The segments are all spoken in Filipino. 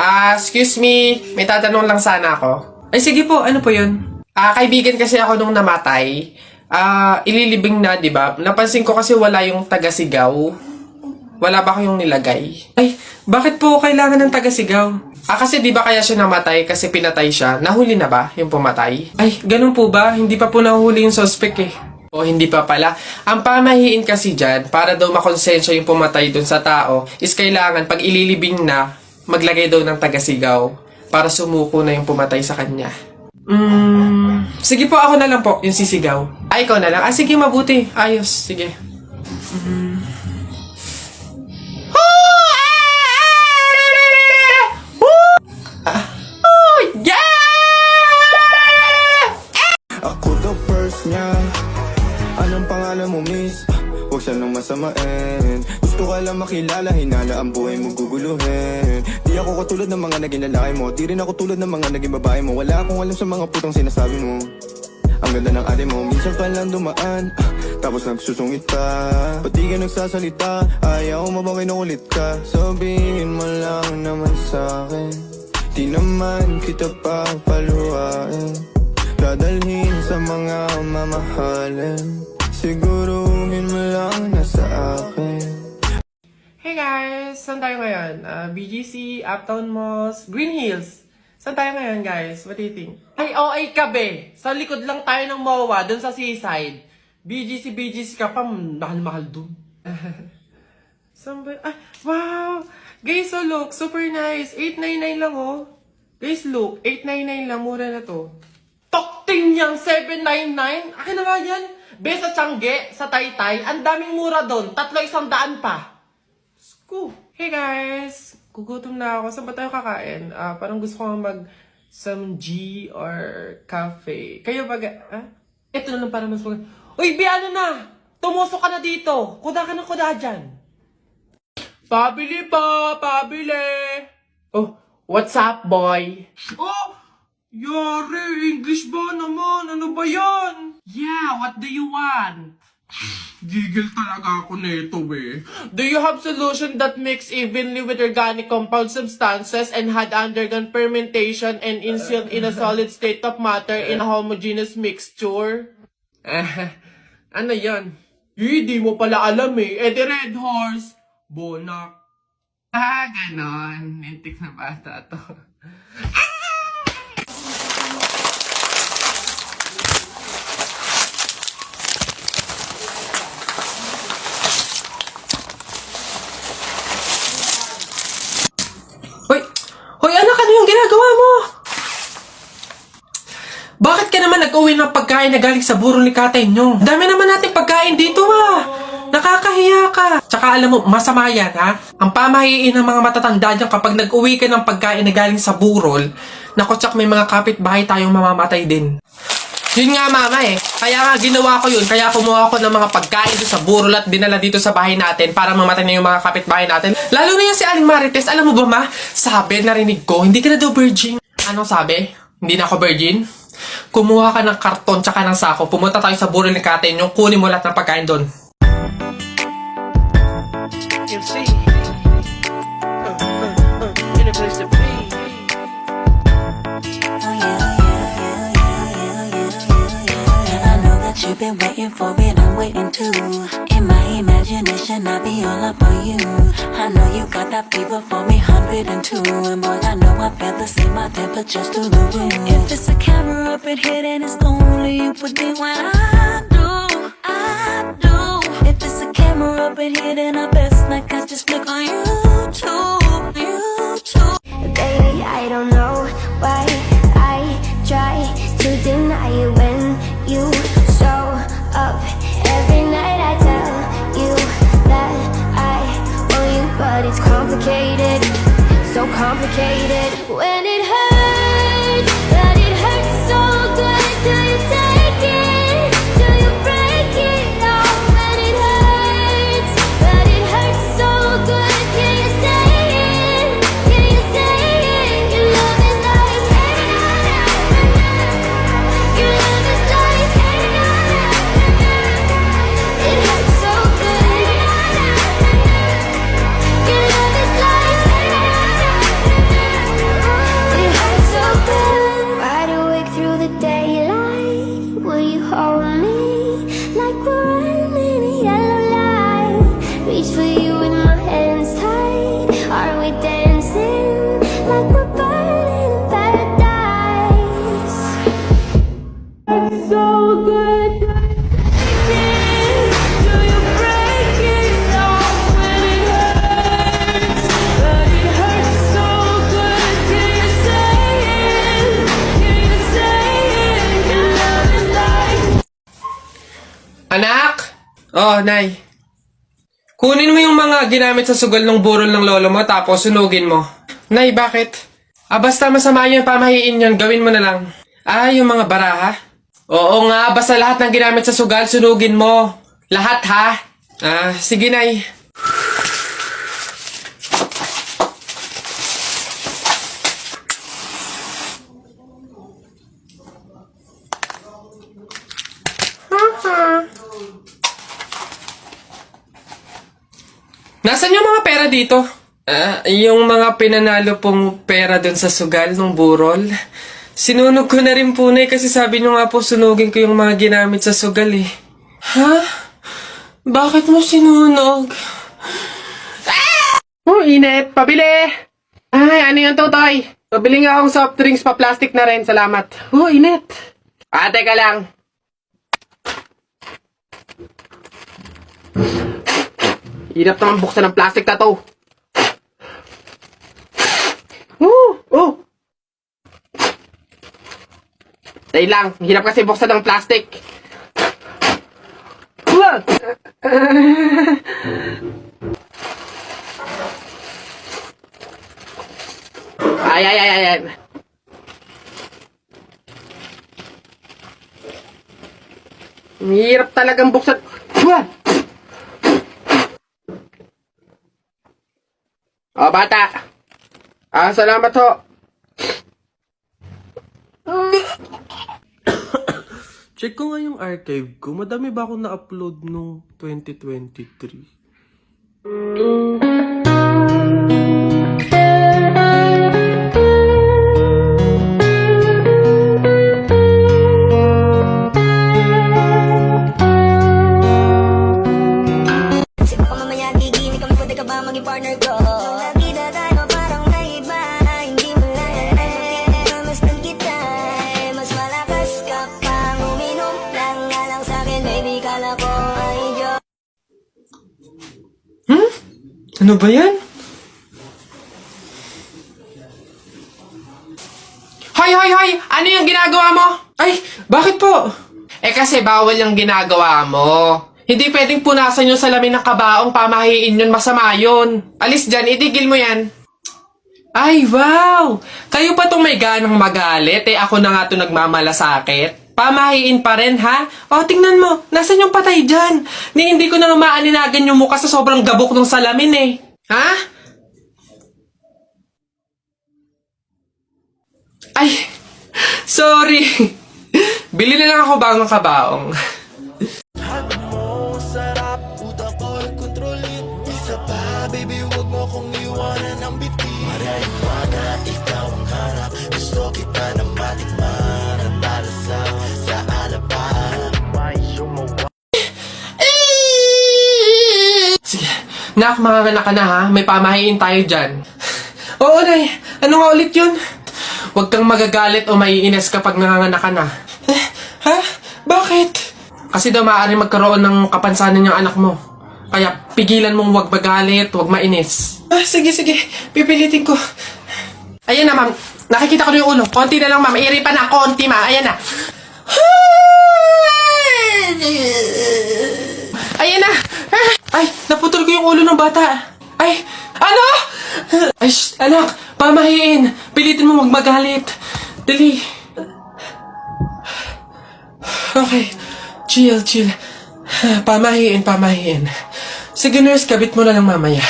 Excuse me. May tatanong lang sana ako. Ay, sige po. Ano po yun? Kaibigan kasi ako nung namatay. Ililibing na, di ba? Napansin ko kasi wala yung taga-sigaw. Wala ba kayong nilagay? Ay, bakit po kailangan ng taga-sigaw? Kasi di ba kaya siya namatay kasi pinatay siya? Nahuli na ba yung pumatay? Ay, ganun po ba? Hindi pa po nahuli yung suspect eh. O hindi pa pala. Ang pamahiin kasi dyan, para daw makonsensya yung pumatay dun sa tao, is kailangan pag ililibing na, maglagay daw ng taga-sigaw para sumuko na yung pumatay sa kanya. Sige po, ako na lang po, yung sisigaw. Ikaw na lang. Sige, mabuti. Ayos. Sige. Ako the first niya. Anong pangalan mo, miss? Huwag siya nang masamain. Gusto ka lang makilala, hinala ang buhay mo guguluhin. Di ako katulad ng mga naging lalaki mo. Di rin ako tulad ng mga naging babae mo. Wala akong alam sa mga putang sinasabi mo. Ang ganda ng ate mo, minsan ka lang dumaan, tapos nagsusungit pa. Ba't di ka nagsasalita? Ayaw mo bang kinukulit ka? Sabihin mo lang naman sa'kin, di naman kita papaluhain. Dadalhin sa mga mamahalin, siguruhin mo lang na sa akin. Hey guys! Saan tayo ngayon? BGC, Uptown Malls, Green Hills. Saan tayo ngayon guys? What do you think? Ay, kabe! Sa likod lang tayo ng MOA, dun sa seaside. BGC ka pa, mahal-mahal dun. Saan ba? Wow! Guys, so look, super nice. 899 lang oh. Guys, look, 899 lang, mura na to. Tokting niyang 799? Akin na nga yan. Be, sa Tiangge, sa Taytay, ang daming mura doon. 300 pa. Sko. Hey guys! Gugutom na ako. Saan ba tayo kakain? Parang gusto ko mag some G or cafe. Kayo ba? Ito na lang para mas mag... Uy, Be, ano na? Tumusok ka na dito. Kuda ka ng kuda dyan. Pabili pa! Pabili! Oh, what's up, boy? Oh! Yari, English ba naman? Ano ba yan? Yeah, what do you want? Gigil talaga ako nito eh. Do you have solution that mix evenly with organic compound substances and had undergone fermentation and instilled in a solid state of matter in a homogeneous mixture? Ano yan? Di mo pala alam eh. The Red Horse. Bonak. Ganon. Intik na bata to. Hoy anak, ano yung ginagawa mo? Bakit ka naman nag-uwi ng pagkain na galing sa burol ni Katay nyo? Dami naman natin pagkain dito Nakakahiya ka. Tsaka alam mo, masama yan ha? Ang pamahiin ng mga matatanda dyan kapag nag-uwi ka ng pagkain na galing sa burol, naku, tsak may mga kapitbahay tayong mamamatay din. Yun nga mama kaya nga ginawa ko yun, kaya kumuha ko ng mga pagkain sa burol at dinala dito sa bahay natin para mamatay na yung mga kapitbahay natin. Lalo na yan si Aling Marites, alam mo ba ma? Sabi, narinig ko, hindi ka na daw virgin. Anong sabi? Hindi na ako virgin? Kumuha ka ng karton tsaka ng sako, pumunta tayo sa burol ni Katay yung kunin mo lahat ng pagkain doon. You see, in a place to be. You've been waiting for it, I'm waiting too. In my imagination, I'll be all up on you. I know you got that fever for me, 102. And boy, I know I feel the same, my temperature's through the roof. If it's a camera up in here, then it's only you with me when I do. If it's a camera up in here, then I best not catch just flick on YouTube. Baby, I don't know why I try to deny you when you show up every night. I tell you that I want you, but it's complicated, so complicated. When it hurts, but it hurts so good. Do you take it? Do you break it off? When it hurts, but it hurts so good. Can you say it? Can you say it? Your love is like your love is like it hurts so good. Your love is like Oh, Nay. Kunin mo yung mga ginamit sa sugal ng burol ng lolo mo tapos sunugin mo. Nay, bakit? Basta masama yung pamahiin yun, gawin mo na lang. Yung mga baraha? Oo nga, basta lahat ng ginamit sa sugal, sunugin mo. Lahat ha? Sige, Nay. Nasaan yung mga pera dito? Yung mga pinanalo pong pera dun sa sugal ng burol. Sinunog ko na rin po, Nay, kasi sabi nyo nga po sunugin ko yung mga ginamit sa sugal eh. Ha? Bakit mo sinunog? Oh, init. Pabili! Ay, ano yung tutoy? Pabili nga akong soft drinks pa plastic na rin. Salamat. Oh, init. Teka lang. Hirap naman buksan ng plastic na to. Oh! Dahil lang, hirap kasi buksan ng plastic. Ay. Hirap talagang buksan. Oh, bata. Salamat ho. Check ko nga yung archive ko. Madami ba akong na-upload nung 2023? Kasi baka mamaya gigimik kami, pwede ka ba maging partner ko? Nakita tayo parang naiba, hindi mo lang namastan kita. Mas malakas ka pang uminom lang nga lang sa'kin, baby, kala ko ay Diyos. Ano ba yan? Hoy! Ano yung ginagawa mo? Ay, bakit po? Kasi bawal yung ginagawa mo. Hindi pwedeng punasan yung salamin ng kabaong, pamahiin yun, masama yun. Alis dyan, itigil mo yan. Ay, wow! Kayo pa tong may ganang magalit, ako na nga to nagmamalasakit. Pamahiin pa rin, ha? Tingnan mo, nasan yung patay dyan? Hindi ko na maaninagan yung mukha sa sobrang gabok ng salamin, eh. Ha? Ay, sorry. Bili na lang ako bagong kabaong. Sige, nak, makakanak ka na ha. May pamahiin tayo dyan. Oo, Nay. Ano nga ulit yun? Huwag kang magagalit o maiinis kapag nanganganak ka na. Ha? Bakit? Kasi daw maaari magkaroon ng kapansanan yung anak mo. Kaya pigilan mong huwag magalit, huwag mainis. Sige. Pipilitin ko. Ayan na, ma'am. Nakikita ko na yung ulo. Konti na lang, ma'am. Iri pa na. Konti, ma'am. Ayan na. Ayan na. Ay, naputol ko yung ulo ng bata. Ay, ano? Ay, shh, anak. Pamahiin. Pilitin mo huwag magalit. Dali. Okay. Chill. Pamahiin. Sige, nurse, kabit mo na lang mamaya.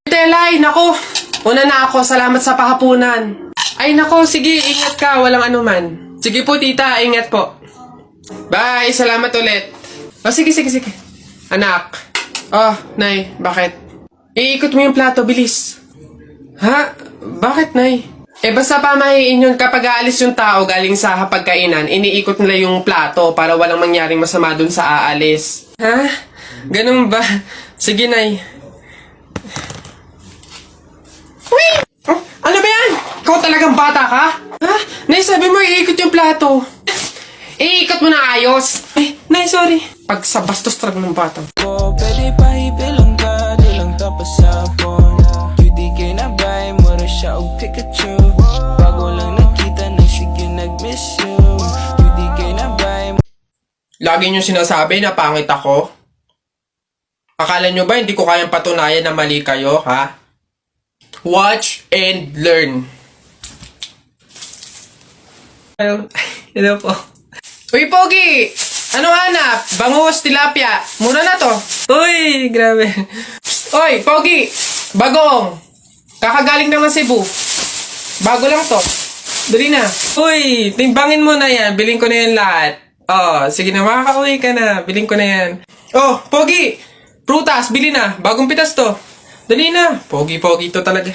Telay, nako. Una na ako, salamat sa pahapunan. Ay, nako, sige, ingat ka, walang anuman. Sige po, tita, ingat po. Bye, salamat ulit. Sige. Anak. Nay, bakit? Iikot mo yung plato, bilis. Ha? Bakit, Nay? Basta pamahiin yun kapag aalis yung tao galing sa hapagkainan, iniikot nila yung plato para walang mangyaring masama dun sa aalis. Ha? Ganun ba? Sige, Nay. Wait! Ano ba yan? Ikaw talagang bata ka? Ha? Nay, sabi mo iikot yung plato. Iikot mo na ayos. Nay, sorry. Pag sa bastos talaga ng bata. Pwede pa hibilang ka, di lang tapos sa phone. QDK na bay, mura siya og Pikachu. Bago lang nakita, nagsige nag-miss you. QDK na bay. Lagi nyo sinasabi na pangit ako. Akala nyo ba hindi ko kayang patunayan na mali kayo, ha? Watch and learn. Hello po. Uy, Pogi! Ano hanap? Bangus, tilapia. Mura na to. Uy, grabe. Uy, Pogi! Bagong! Kakagaling naman Cebu. Bago lang to. Dali na. Uy, timbangin mo na yan. Biling ko na yan lahat. Oh, sige na, makakauwi ka na. Biling ko na yan. Oh, Pogi! Prutas, bili na. Bagong pitas to. Dali na. Pogi-pogi to talaga.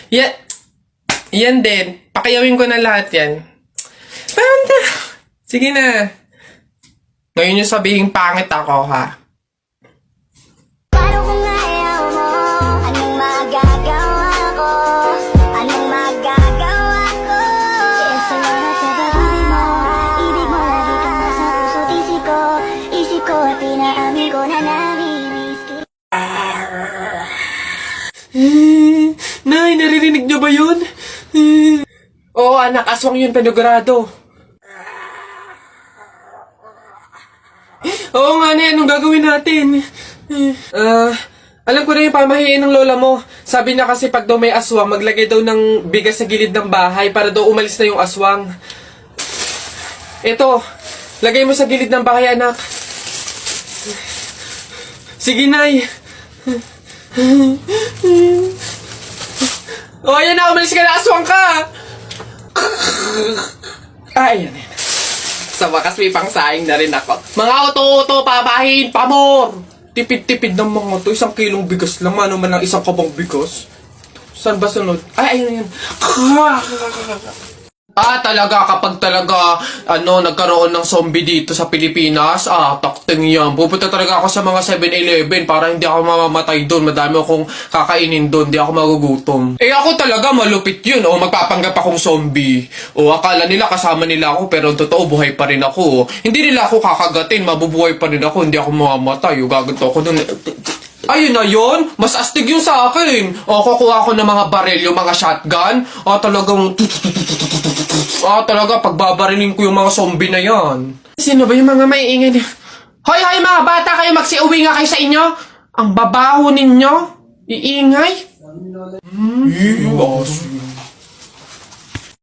Yan din. Pakayawin ko na lahat yan. Panda! Sige na. Ngayon yung sabihin pangit ako, ha? Paano kung ayaw mo? Anong magagawa ko? Anong magagawa ko? Sa lahat sa bagay mo, ibig mo lagi kang nasa puso't isip ko at pinaamin ko na namimiss kita. Nay, naririnig niyo ba yun? Oo, anak, aswang yun, penogrado. Oo nga, Nay, anong gagawin natin? Alam ko na yung pamahiin ng lola mo. Sabi niya kasi pag daw may aswang, maglagay daw ng bigas sa gilid ng bahay para daw umalis na yung aswang. Eto, lagay mo sa gilid ng bahay, anak. Sige, Nay. O, ayan na, umalis ka na, aswang ka! Ay, ayan. Sa wakas may pangsaing na rin ako. Mga oto-oto, papahin, pamor! Tipid-tipid ng mga to. 1 kilong bigas lang. Ano man lang 1 kabang bigas? Saan ba sunod? Ay, ayun, ayun. Talaga, kapag talaga, nagkaroon ng zombie dito sa Pilipinas, takting yan. Pupunta talaga ako sa mga 7-Eleven para hindi ako mamamatay doon. Madami akong kakainin doon, hindi ako magugutom. Ako talaga, malupit yun. Magpapanggap akong zombie. Akala nila kasama nila ako, pero totoo, buhay pa rin ako. Hindi nila ako kakagatin, mabubuhay pa rin ako, hindi ako mamamatay. Gaganto ako doon. Ayun na yun, mas astig yun sa akin. Kukuha ko ng mga baril, yung mga shotgun. Talaga, pagbabarilin ko yung mga zombie na yan. Sino ba yung mga maiingay niya? Hoy, mga bata, kayo magsiuwi nga kayo sa inyo. Ang babaho ninyo. Iingay.